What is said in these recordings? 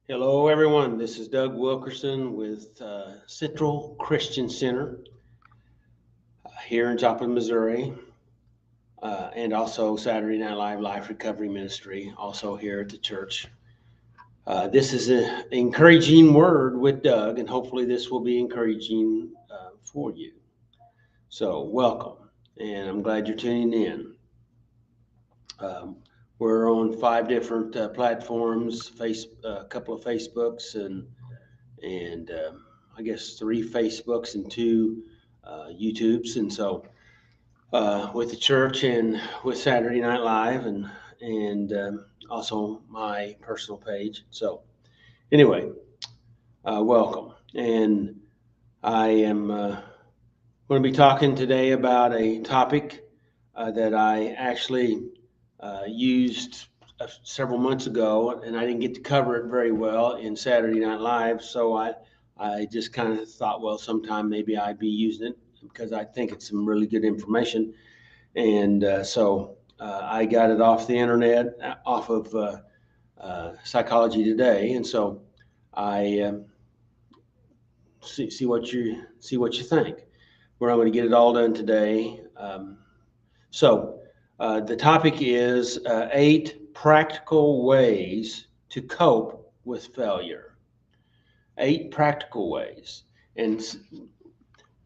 Hello, everyone. This is Doug Wilkerson with Central Christian Center here in Joplin, Missouri, and also Saturday Night Live Life Recovery Ministry, also here at the church. This is an encouraging word with Doug, and hopefully, this will be encouraging for you. So, welcome, and I'm glad you're tuning in. Um, we're on 5 different platforms, a couple of Facebooks, and I guess 3 Facebooks and 2 YouTubes, and so with the church and with Saturday Night Live, and also my personal page. So anyway, welcome, and I am going to be talking today about a topic that I actually used several months ago, and I didn't get to cover it very well in Saturday Night Live. So I just kind of thought, well, sometime maybe I'd be using it because I think it's some really good information. And so I got it off the internet, off of Psychology Today, and so I see what you think. Where I'm going to get it all done today. So the topic is 8 practical ways to cope with failure. 8 practical ways. And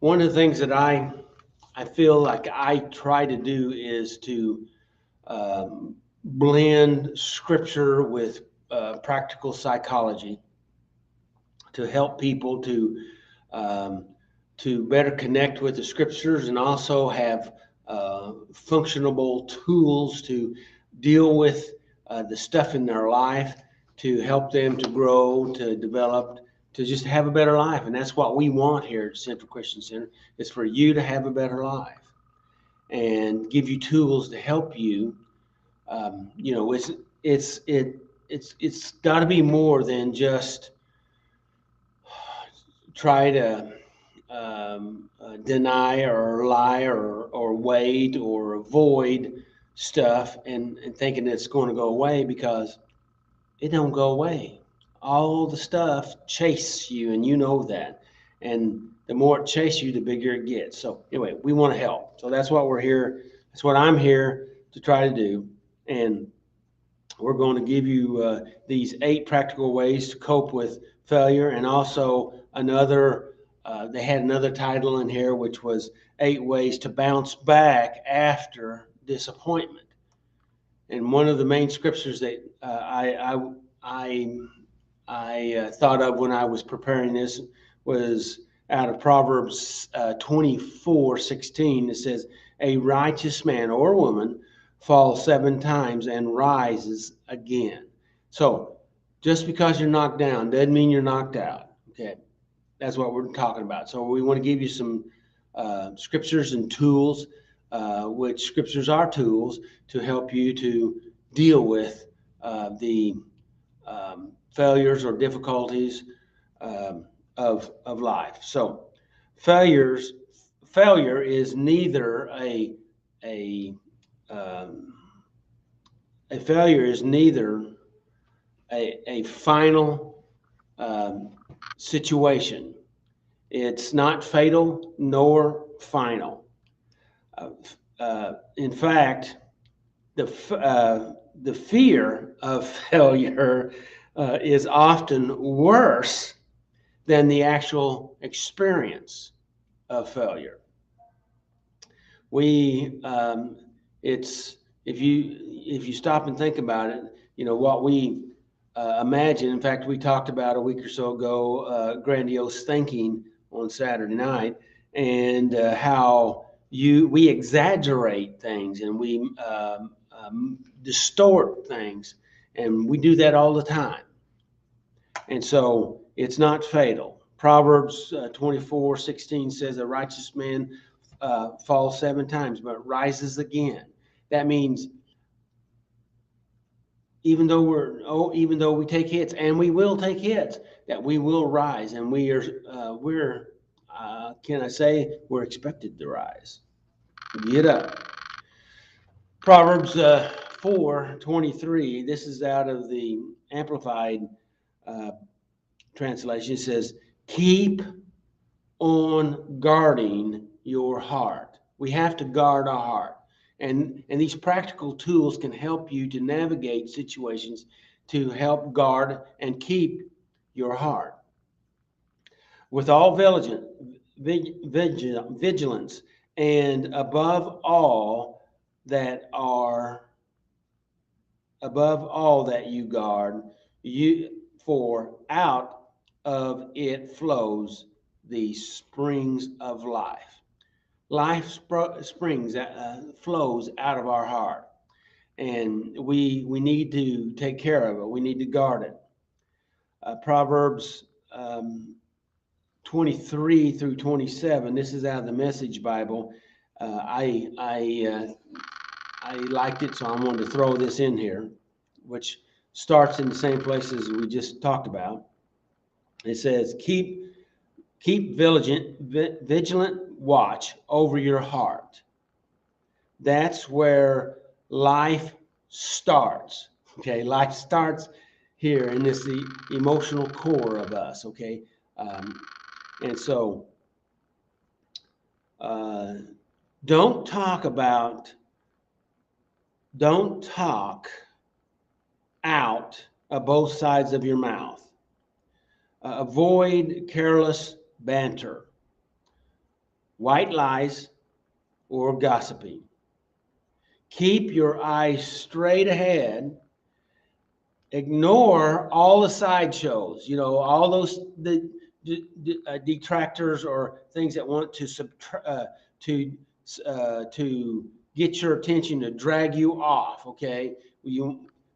one of the things that I feel like I try to do is to blend scripture with practical psychology to help people um, to better connect with the scriptures and also have functionable tools to deal with the stuff in their life to help them to grow, to develop, to just have a better life. And that's what we want here at Central Christian Center, is for you to have a better life and give you tools to help you. It's got to be more than just try to deny or lie or wait or avoid stuff and thinking it's going to go away, because it don't go away. All the stuff chase you, and you know that. And the more it chases you, the bigger it gets. So anyway, we want to help. So that's what we're here. That's what I'm here to try to do. And we're going to give you these 8 practical ways to cope with failure, and also they had another title in here, which was 8 ways to bounce back after disappointment. And one of the main scriptures that I thought of when I was preparing this was out of Proverbs 24:16. It says, "A righteous man or woman falls 7 times and rises again." So just because you're knocked down doesn't mean you're knocked out. Okay, that's what we're talking about. So we want to give you some scriptures and tools, which scriptures are tools to help you to deal with the failures or difficulties of life. So failures failure is neither um, a failure is neither a final situation. It's not fatal nor final. In fact, the fear of failure is often worse than the actual experience of failure. We it's if you stop and think about it, what we imagine. In fact, we talked about a week or so ago grandiose thinking on Saturday night, and how we exaggerate things, and we distort things, and we do that all the time. And so it's not fatal. Proverbs 24:16 says, "A righteous man falls 7 times, but rises again." That means even though we take hits, and we will take hits, that we will rise, and we're can I say we're expected to rise. Get up. Proverbs 4:23. This is out of the Amplified uh, translation. It says, keep on guarding your heart. We have to guard our heart. And these practical tools can help you to navigate situations to help guard and keep your heart. With all vigilance, and above all that you guard, for out of it flows the springs of life. Life springs flows out of our heart, and we need to take care of it. We need to guard it. Proverbs 23 through 27. This is out of the Message Bible. I liked it, so I wanted to throw this in here, which starts in the same place as we just talked about. It says, keep vigilant watch over your heart. That's where life starts. Okay, life starts here in this the emotional core of us. Okay, and so don't talk out of both sides of your mouth. Avoid careless banter, white lies, or gossiping. Keep your eyes straight ahead. Ignore all the sideshows, all those detractors or things that want to to get your attention, to drag you off. Okay,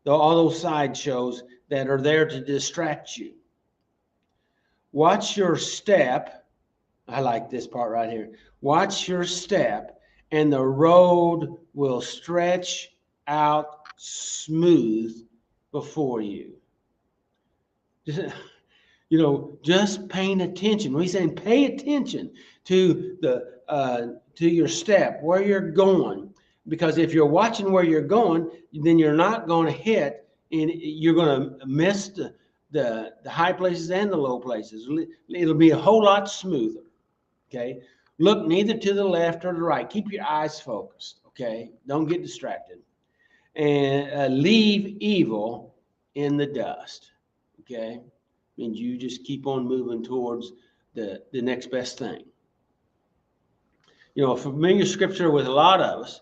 all those sideshows that are there to distract you. Watch your step. I like this part right here. Watch your step, and the road will stretch out smooth before you. Just paying attention. When he's saying pay attention to your step, where you're going, because if you're watching where you're going, then you're not going to hit, and you're going to miss the high places and the low places. It'll be a whole lot smoother. Okay, look neither to the left or the right. Keep your eyes focused. Okay, don't get distracted, and leave evil in the dust. Okay, means you just keep on moving towards the next best thing. A familiar scripture with a lot of us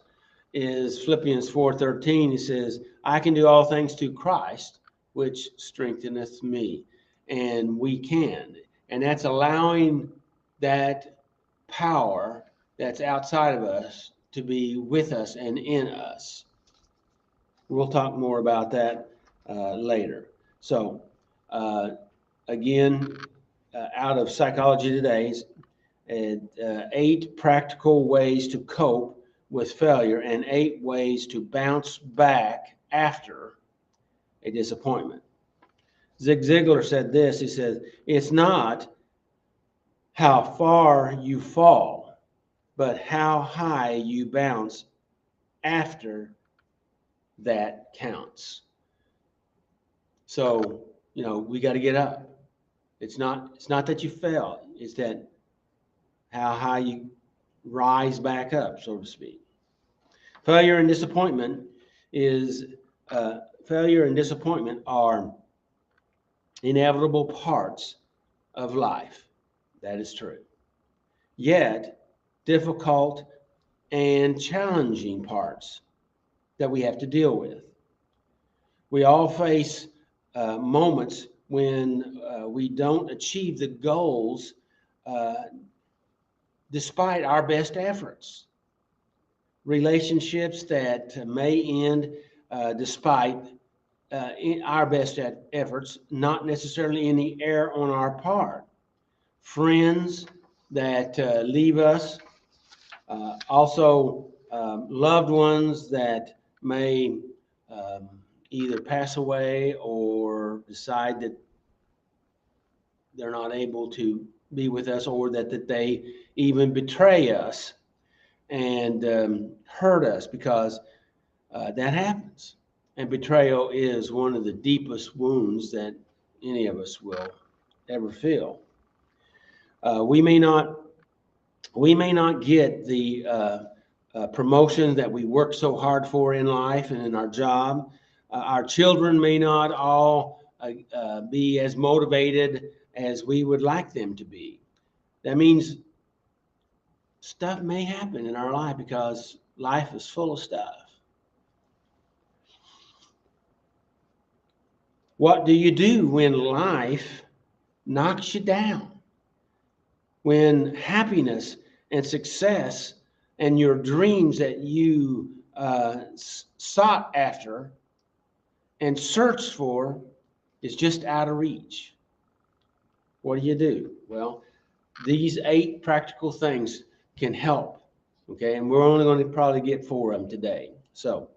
is Philippians 4:13. It says, I can do all things through Christ, which strengtheneth me. And we can. And that's allowing that power that's outside of us to be with us and in us. We'll talk more about that later. So, again, out of Psychology Today's 8 practical ways to cope with failure and 8 ways to bounce back after a disappointment. Zig Ziglar said this. He says, it's not how far you fall, but how high you bounce after that counts. So, we got to get up. It's not that you fell. It's that how high you rise back up, so to speak. Failure and disappointment are inevitable parts of life. That is true. Yet, difficult and challenging parts that we have to deal with. We all face moments when we don't achieve the goals despite our best efforts. Relationships that may end despite our best efforts, not necessarily any error on our part. Friends that leave us, also loved ones that may either pass away or decide that they're not able to be with us, or that they even betray us and hurt us, because that happens. And betrayal is one of the deepest wounds that any of us will ever feel. We may not get the promotion that we work so hard for in life and in our job. Our children may not all be as motivated as we would like them to be. That means stuff may happen in our life because life is full of stuff. What do you do when life knocks you down? When happiness and success and your dreams that you sought after and searched for is just out of reach? What do you do? Well, these 8 practical things can help, okay? And we're only going to probably get 4 of them today. So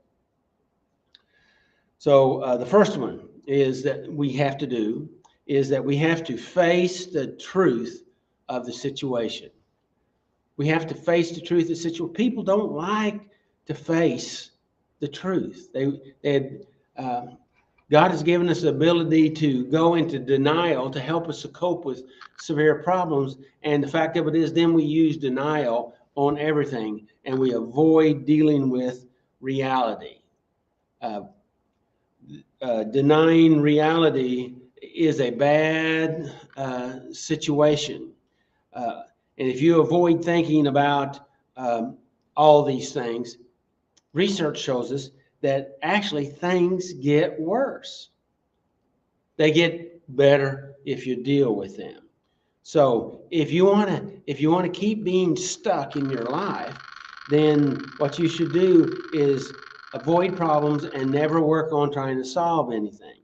the first one is that we have to do is that we have to face the truth of the situation. We have to face the truth of the situation. People don't like to face the truth. God has given us the ability to go into denial to help us to cope with severe problems. And the fact of it is, then we use denial on everything and we avoid dealing with reality. Denying reality is a bad situation. And if you avoid thinking about all these things, research shows us that actually things get worse. They get better if you deal with them. So if you want to keep being stuck in your life, then what you should do is avoid problems and never work on trying to solve anything.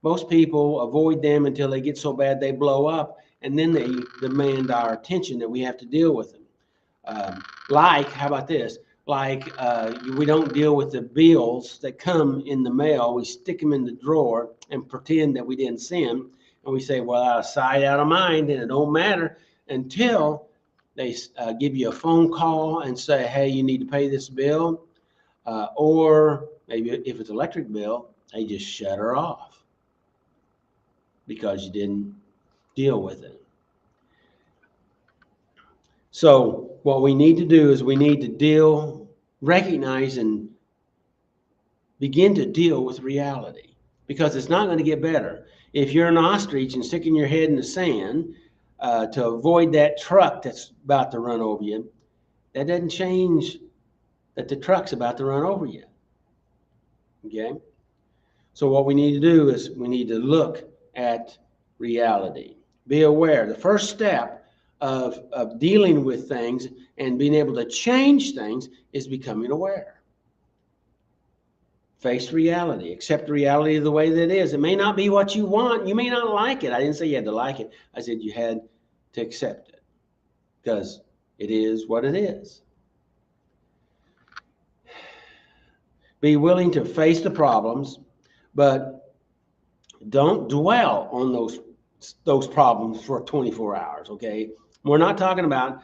Most people avoid them until they get so bad they blow up, and then they demand our attention that we have to deal with them. How about this? We don't deal with the bills that come in the mail. We stick them in the drawer and pretend that we didn't see them. And we say, well, out of sight, out of mind, and it don't matter until they give you a phone call and say, hey, you need to pay this bill. Or maybe if it's electric bill, they just shut her off because you didn't deal with it. So what we need to do is we need to recognize and begin to deal with reality, because it's not going to get better. If you're an ostrich and sticking your head in the sand to avoid that truck that's about to run over you, that doesn't change that the truck's about to run over you. Okay? So what we need to do is we need to look at reality. Be aware. The first step of dealing with things and being able to change things is becoming aware. Face reality. Accept reality the way that it is. It may not be what you want. You may not like it. I didn't say you had to like it. I said you had to accept it because it is what it is. Be willing to face the problems, but don't dwell on those problems for 24 hours, okay? We're not talking about,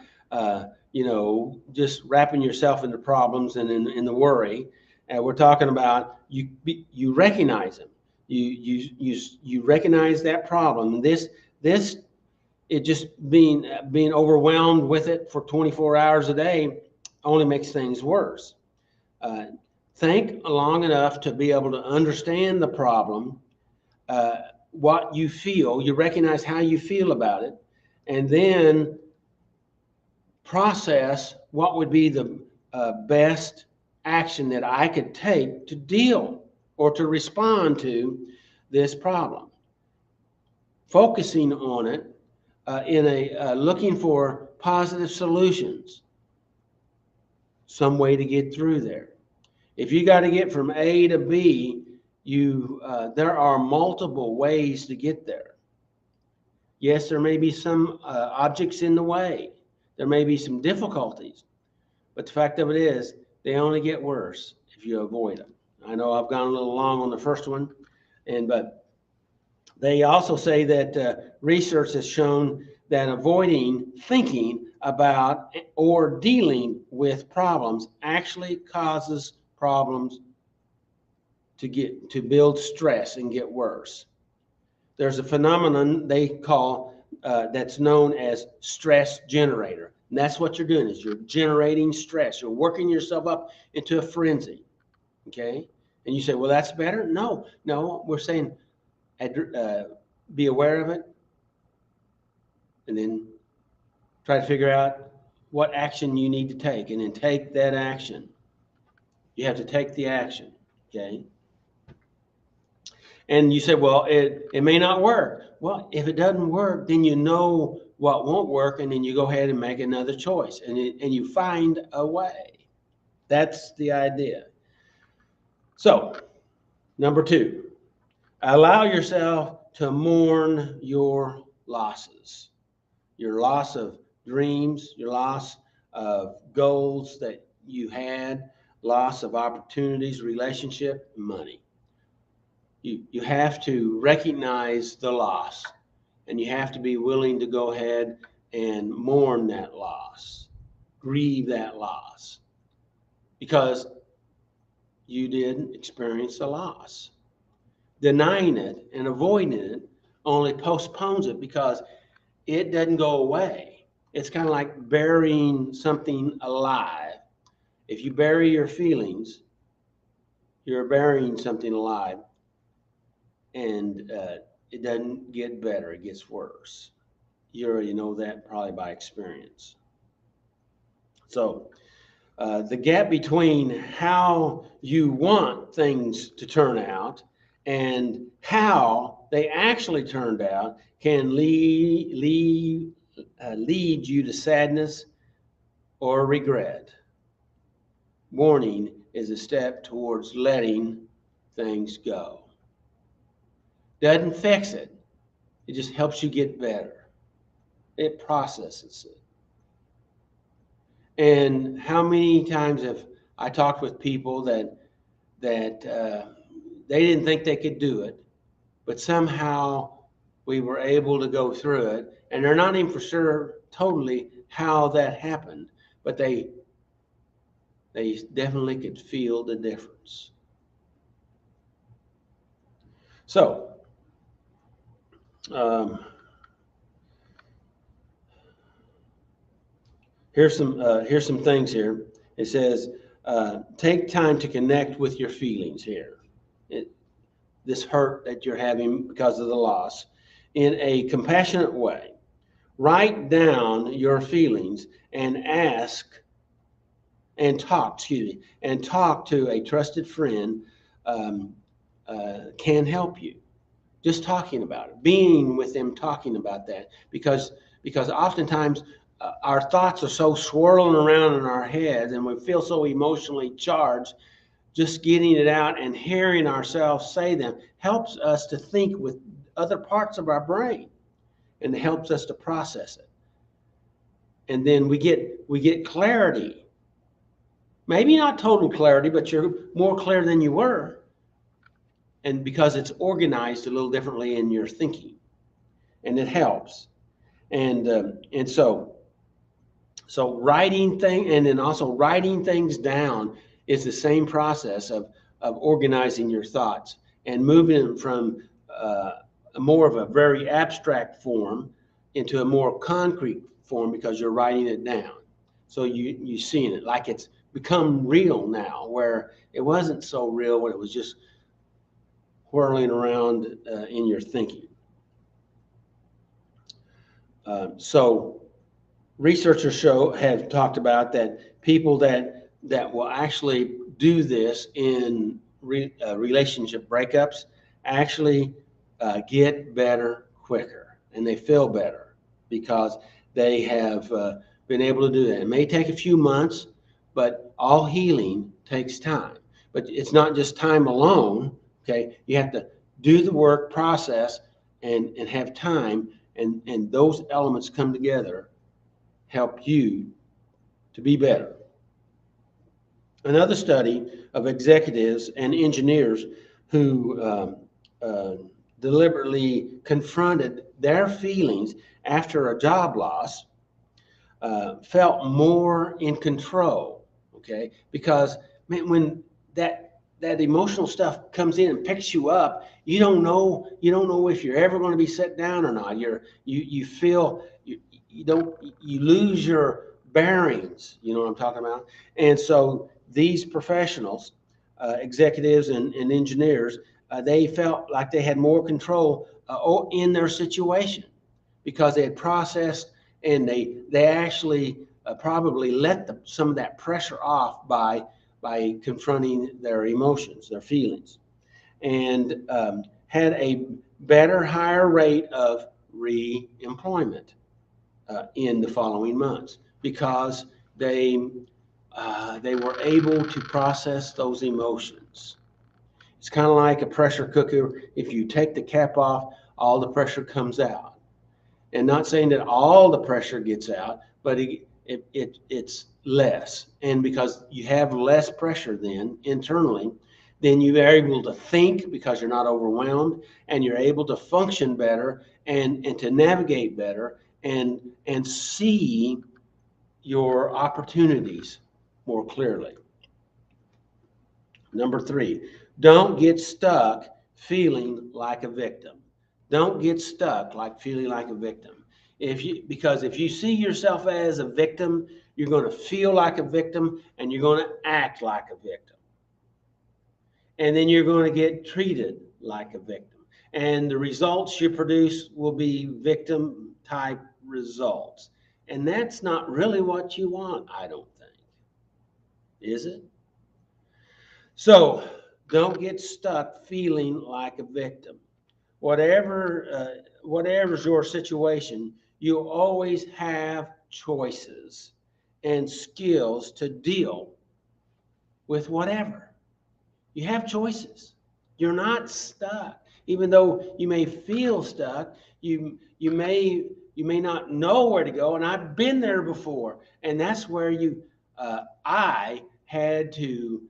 just wrapping yourself in the problems and in the worry. We're talking about you recognize them. You recognize that problem. It just being overwhelmed with it for 24 hours a day only makes things worse. Think long enough to be able to understand the problem, what you feel. You recognize how you feel about it, and then process what would be the best action that I could take to deal or to respond to this problem. Focusing on it looking for positive solutions, some way to get through there. If you got to get from A to B, there are multiple ways to get there. Yes, there may be some objects in the way. There may be some difficulties, but the fact of it is, they only get worse if you avoid them. I know I've gone a little long on the first one, but they also say that research has shown that avoiding thinking about or dealing with problems actually causes problems to build stress and get worse. there's a phenomenon they call that's known as stress generator. And that's what you're doing is you're generating stress. You're working yourself up into a frenzy. Okay. And you say, well, that's better. No, we're saying be aware of it and then try to figure out what action you need to take and then take that action. You have to take the action. Okay. And you say, well, it may not work. Well, if it doesn't work, then you know what won't work, and then you go ahead and make another choice, and you find a way. That's the idea. So, number 2, allow yourself to mourn your losses, your loss of dreams, your loss of goals that you had, loss of opportunities, relationship, money. You have to recognize the loss, and you have to be willing to go ahead and mourn that loss, grieve that loss, because you did experience a loss. Denying it and avoiding it only postpones it because it doesn't go away. It's kind of like burying something alive. If you bury your feelings, you're burying something alive. And it doesn't get better, it gets worse. You already know that probably by experience. So the gap between how you want things to turn out and how they actually turned out can lead you to sadness or regret. Mourning is a step towards letting things go. Doesn't fix it. It just helps you get better. It processes it. And how many times have I talked with people that they didn't think they could do it, but somehow we were able to go through it, and they're not even for sure totally how that happened, but they definitely could feel the difference. So, here's some things here. It says, take time to connect with your feelings here. This hurt that you're having because of the loss in a compassionate way. Write down your feelings and talk to a trusted friend can help you. Just talking about it, being with them, talking about that, because oftentimes our thoughts are so swirling around in our heads and we feel so emotionally charged. Just getting it out and hearing ourselves say them helps us to think with other parts of our brain, and it helps us to process it. And then we get clarity. Maybe not total clarity, but you're more clear than you were. And because it's organized a little differently in your thinking, and it helps. And so writing things down is the same process of organizing your thoughts and moving them from more of a very abstract form into a more concrete form because you're writing it down. So you're seeing it like it's become real now, where it wasn't so real when it was just whirling around in your thinking. So researchers have talked about that people that will actually do this in relationship breakups actually get better quicker, and they feel better because they have been able to do that. It may take a few months, but all healing takes time. But it's not just time alone. Okay, you have to do the work, process, and have time, and those elements come together, help you to be better. Another study of executives and engineers who deliberately confronted their feelings after a job loss felt more in control. Okay, because when that that emotional stuff comes in and picks you up, you don't know if you're ever going to be set down or not. You feel you lose your bearings. You know what I'm talking about? And so these professionals, executives and engineers, they felt like they had more control in their situation because they had processed, and they actually probably let some of that pressure off by confronting their emotions, their feelings, and had a better, higher rate of re-employment in the following months because they were able to process those emotions. It's kind of like a pressure cooker. If you take the cap off, all the pressure comes out. And not saying that all the pressure gets out, but it's less. And because you have less pressure then internally, then you are able to think because you're not overwhelmed, and you're able to function better and to navigate better and see your opportunities more clearly. Number 3, don't get stuck feeling like a victim. Don't get stuck like feeling like a victim. Because if you see yourself as a victim, you're going to feel like a victim and you're going to act like a victim. And then you're going to get treated like a victim. And the results you produce will be victim type results. And that's not really what you want, I don't think. Is it? So don't get stuck feeling like a victim. Whatever's your situation, you always have choices and skills to deal with whatever. You have choices. You're not stuck. Even though you may feel stuck, you may not know where to go. And I've been there before. And that's where I had to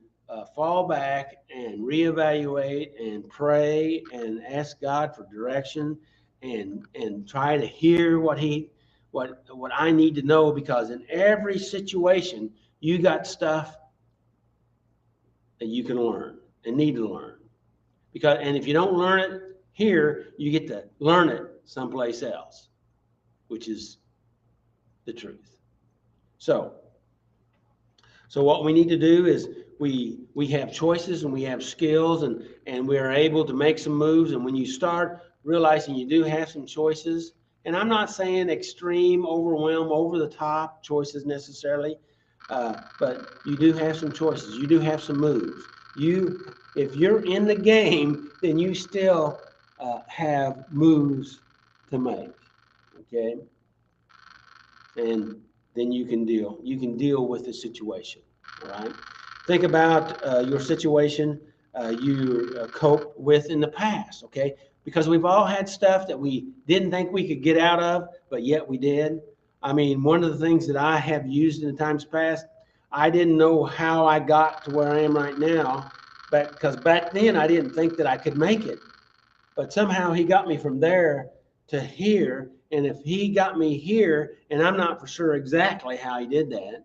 fall back and reevaluate and pray and ask God for direction and try to hear what I need to know, because in every situation you got stuff that you can learn and need to learn. And if you don't learn it here, you get to learn it someplace else, which is the truth. So what we need to do is we have choices and we have skills, and we are able to make some moves. And when you start realizing you do have some choices, and I'm not saying extreme, overwhelm, over the top choices necessarily, but you do have some choices. You do have some moves. If you're in the game, then you still have moves to make. Okay, and then you can deal with the situation. All right. Think about your situation you coped with in the past. Okay, because we've all had stuff that we didn't think we could get out of, but yet we did. I mean, one of the things that I have used in the times past, I didn't know how I got to where I am right now, but because back then I didn't think that I could make it. But somehow he got me from there to here. And if he got me here, and I'm not for sure exactly how he did that,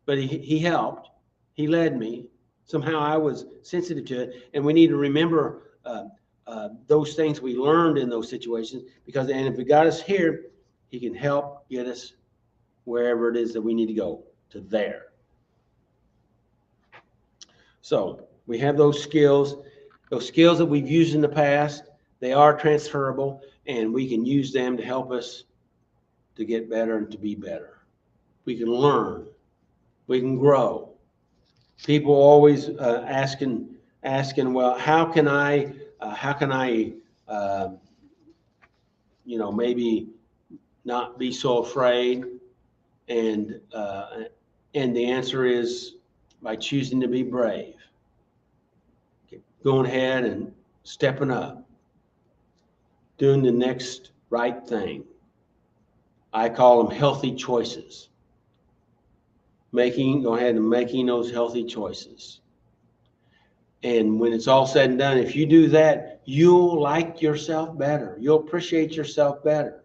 but he helped, he led me. Somehow I was sensitive to it. And we need to remember those things we learned in those situations, and if he got us here, he can help get us wherever it is that we need to go, to there. So we have those skills that we've used in the past. They are transferable, and we can use them to help us to get better and to be better. We can learn. We can grow. People always asking, well, how can I, maybe not be so afraid? And the answer is by choosing to be brave. Going ahead and stepping up, doing the next right thing. I call them healthy choices. Go ahead and making those healthy choices. And when it's all said and done, if you do that, you'll like yourself better. You'll appreciate yourself better.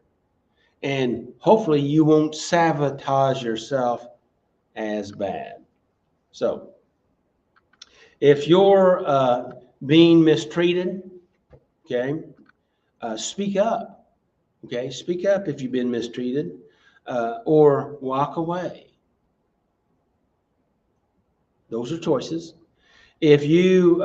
And hopefully you won't sabotage yourself as bad. So If you're being mistreated, okay, speak up. Okay, speak up if you've been mistreated, or walk away. Those are choices. If you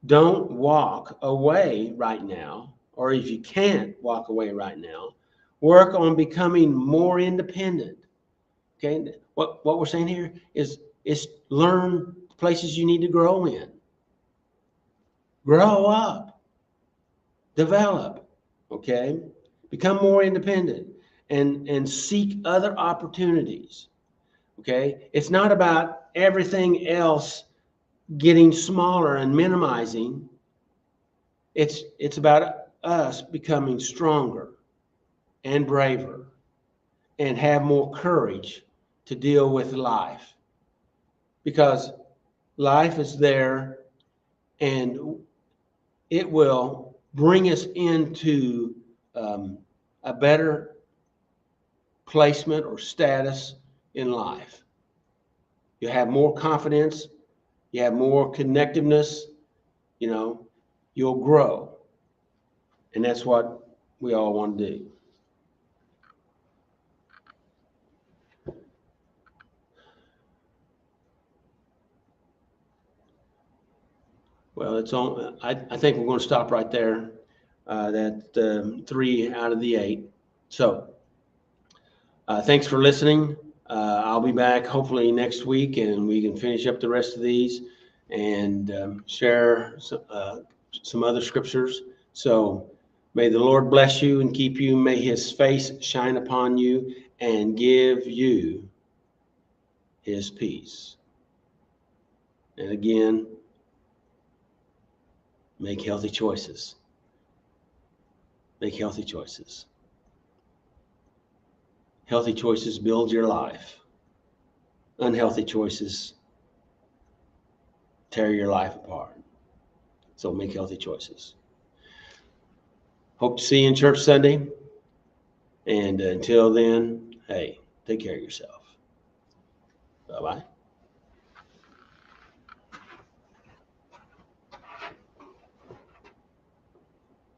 don't walk away right now, or if you can't walk away right now, work on becoming more independent. Okay, what we're saying here is learn places you need to grow in. Grow up, develop. Okay, become more independent, and seek other opportunities. Okay, it's not about everything else getting smaller and minimizing. It's about us becoming stronger and braver and have more courage to deal with life, because life is there and it will bring us into a better placement or status in life. You have more confidence, you have more connectiveness, you'll grow. And that's what we all want to do. Well, it's on. I think we're going to stop right there. That 3 out of the 8. So thanks for listening. I'll be back hopefully next week, and we can finish up the rest of these and share some other scriptures. So may the Lord bless you and keep you. May his face shine upon you and give you his peace. And again, make healthy choices. Make healthy choices. Healthy choices build your life. Unhealthy choices tear your life apart. So make healthy choices. Hope to see you in church Sunday. And until then, hey, take care of yourself. Bye-bye.